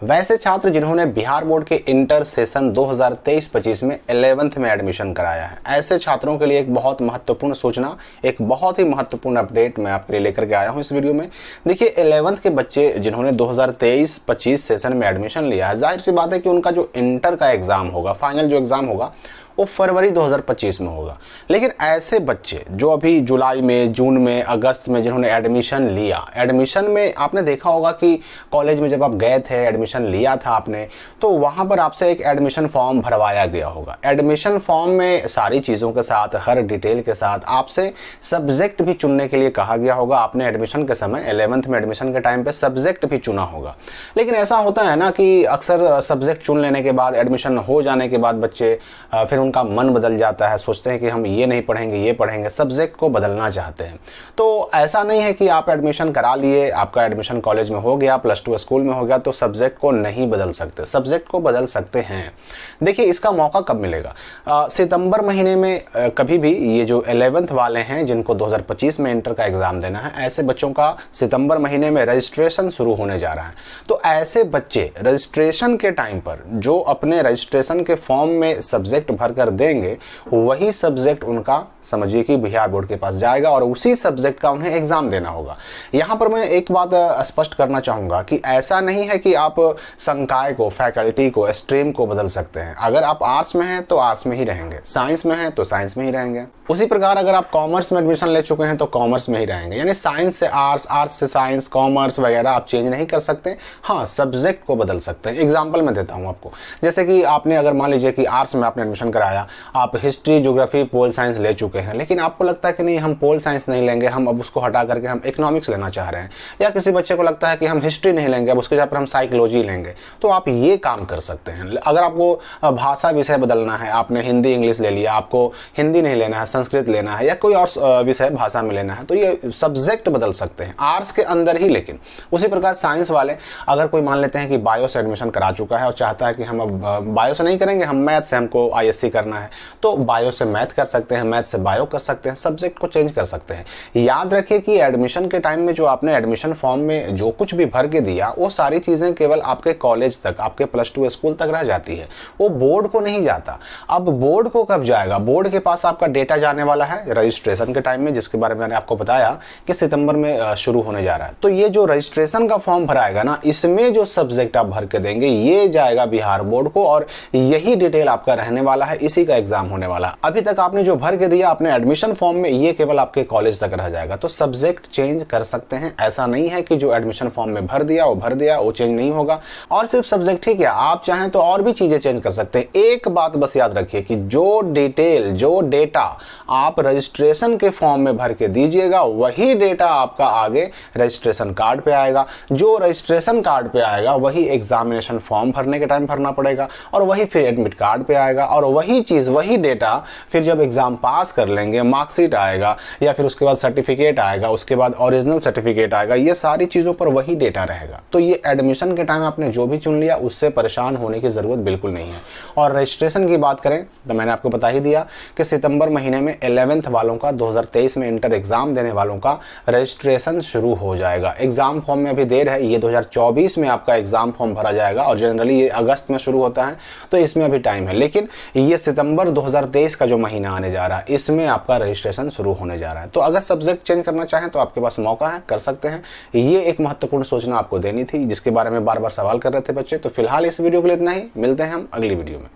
वैसे छात्र जिन्होंने बिहार बोर्ड के इंटर सेशन 2023-25 में 11th में एडमिशन कराया है, ऐसे छात्रों के लिए एक बहुत महत्वपूर्ण सूचना, एक बहुत ही महत्वपूर्ण अपडेट मैं आपके लिए लेकर के आया हूं इस वीडियो में। देखिए 11th के बच्चे जिन्होंने 2023-25 सेशन में एडमिशन लिया है, जाहिर सी बात है कि उनका जो इंटर का एग्जाम होगा, फाइनल जो एग्जाम होगा वो फरवरी 2025 में होगा। लेकिन ऐसे बच्चे जो अभी जुलाई में, जून में, अगस्त में जिन्होंने एडमिशन लिया, एडमिशन में आपने देखा होगा कि कॉलेज में जब आप गए थे, एडमिशन लिया था आपने, तो वहां पर आपसे एक एडमिशन फॉर्म भरवाया गया होगा। एडमिशन फॉर्म में सारी चीज़ों के साथ, हर डिटेल के साथ आपसे सब्जेक्ट भी चुनने के लिए कहा गया होगा। आपने एडमिशन के समय 11th में एडमिशन के टाइम पे सब्जेक्ट भी चुना होगा। लेकिन ऐसा होता है ना कि अक्सर सब्जेक्ट चुन लेने के बाद, एडमिशन हो जाने के बाद बच्चे फिर उनका मन बदल जाता है, सोचते हैं कि हम ये नहीं पढ़ेंगे, ये पढ़ेंगे, सब्जेक्ट को बदलना चाहते हैं। तो ऐसा नहीं है कि आप एडमिशन करा लिए, आपका एडमिशन कॉलेज में हो गया, +2 स्कूल में हो गया, तो सब्जेक्ट को नहीं बदल सकते। सब्जेक्ट को बदल सकते हैं। देखिए इसका मौका कब मिलेगा? सितंबर महीने में कभी भी ये जो 11th वाले हैं जिनको 2025 में इंटर का एग्जाम देना है, ऐसे बच्चों का सितंबर महीने में रजिस्ट्रेशन शुरू होने जा रहा है। तो ऐसे बच्चे रजिस्ट्रेशन के टाइम पर जो अपने रजिस्ट्रेशन के फॉर्म में सब्जेक्ट भर कर देंगे, वही सब्जेक्ट उनका समझिए कि बिहार बोर्ड के पास जाएगा और उसी सब्जेक्ट का उन्हें एग्जाम देना होगा। यहां पर मैं एक बात स्पष्ट करना चाहूंगा कि ऐसा नहीं है कि आप संकाय को, फैकल्टी को, स्ट्रीम को बदल सकते हैं। अगर आप आर्ट्स में हैं तो आर्ट्स में ही रहेंगे, साइंस में हैं तो साइंस में ही रहेंगे। उसी प्रकार अगर आप कॉमर्स में एडमिशन ले चुके हैं तो कॉमर्स में ही रहेंगे। यानी साइंस से आर्ट्स, आर्ट्स से साइंस, कॉमर्स वगैरह आप चेंज नहीं कर सकते। हाँ, सब्जेक्ट को बदल सकते हैं। एग्जाम्पल मैं देता हूं आपको। जैसे कि आपने अगर मान लीजिए कि आर्ट्स में आपने एडमिशन कराया, आप हिस्ट्री, ज्योग्राफी, पोल साइंस ले चुके हैं, लेकिन आपको लगता है कि नहीं, हम पोल साइंस नहीं लेंगे, हम अब उसको हटा करके हम इकोनॉमिक्स लेना चाह रहे हैं। या किसी बच्चे को लगता है कि हम हिस्ट्री नहीं लेंगे, अब उसके जगह पर हम साइकोलॉजी लेंगे, तो आप ये काम कर सकते हैं। अगर आपको भाषा विषय बदलना है, आपने हिंदी इंग्लिश ले लिया, आपको हिंदी नहीं लेना है, संस्कृत लेना है, या कोई और विषय भाषा में लेना है, तो ये सब्जेक्ट बदल सकते हैं आर्ट्स के अंदर ही। लेकिन उसी प्रकार साइंस वाले, अगर कोई मान लेते हैं कि बायो से एडमिशन करा चुका है और चाहता है कि हम अब बायो से नहीं करेंगे, हम मैथ से, हमको ISC करना है, तो बायो से मैथ कर सकते हैं, मैथ से बायो कर सकते हैं, सब्जेक्ट को चेंज कर सकते हैं। याद रखिए कि एडमिशन के टाइम में जो आपने एडमिशन फॉर्म में जो कुछ भी भर के दिया, वो सारी चीजें केवल आपके कॉलेज तक, आपके +2 स्कूल तक रह जाती है, वो बोर्ड को नहीं जाता। अब बोर्ड को कब जाएगा? बोर्ड के पास आपका डेटा जाने वाला है रजिस्ट्रेशन के टाइम में, जिसके बारे में मैंने आपको बताया कि सितंबर में शुरू होने जा रहा है। तो ये जो रजिस्ट्रेशन का फॉर्म भराएगा ना, इसमें जो सब्जेक्ट आप भर के देंगे, ये जाएगा बिहार बोर्ड को और यही डिटेल आपका रहने वाला है, इसी का एग्जाम होने वाला है। अभी तक आपने जो भर के दिया अपने एडमिशन फॉर्म में, ये केवल आपके कॉलेज तक रह जाएगा। तो सब्जेक्ट चेंज कर सकते हैं। ऐसा नहीं है कि जो एडमिशन फॉर्म में भर दिया वो चेंज नहीं होगा। और सिर्फ सब्जेक्ट, ठीक है, आप चाहें तो और भी चीजें चेंज कर सकते हैं। एक बात बस याद रखिए कि जो डिटेल, जो डेटा आप रजिस्ट्रेशन के फॉर्म में भर के दीजिएगा, वही डेटा आपका आगे रजिस्ट्रेशन कार्ड पे आएगा। जो रजिस्ट्रेशन कार्ड पे आएगा वही एग्जामिनेशन फॉर्म भरने के टाइम भरना पड़ेगा, और वही फिर एडमिट कार्ड पे आएगा, और वही चीज, वही डेटा फिर जब एग्जाम पास कर लेंगे, मार्कशीट आएगा, या फिर उसके बाद सर्टिफिकेट आएगा, उसके बाद ओरिजिनल सर्टिफिकेट आएगा, ये सारी चीजों पर वही डेटा रहेगा। तो ये एडमिशन के टाइम आपने जो भी चुन लिया, उससे परेशान होने की जरूरत बिल्कुल नहीं है। और रजिस्ट्रेशन की बात करें तो मैंने आपको बता ही दिया कि सितंबर महीने में 11th वालों का, 2023 में इंटर एग्जाम देने वालों का रजिस्ट्रेशन शुरू हो जाएगा। एग्जाम फॉर्म में अभी देर है, ये 2024 में आपका एग्जाम फॉर्म भरा जाएगा, और जनरली ये अगस्त में शुरू होता है, तो इसमें अभी टाइम है। लेकिन ये सितंबर 2023 का जो महीना आने जा रहा है, इसमें आपका रजिस्ट्रेशन शुरू होने जा रहा है। तो अगर सब्जेक्ट चेंज करना चाहें तो आपके पास मौका है, कर सकते हैं। ये एक महत्वपूर्ण सूचना आपको देनी थी, जिसके बारे में बार बार सवाल कर रहे थे बच्चे। तो फिलहाल इस वीडियो के लिए इतना ही, मिलते हैं हम अगली वीडियो में।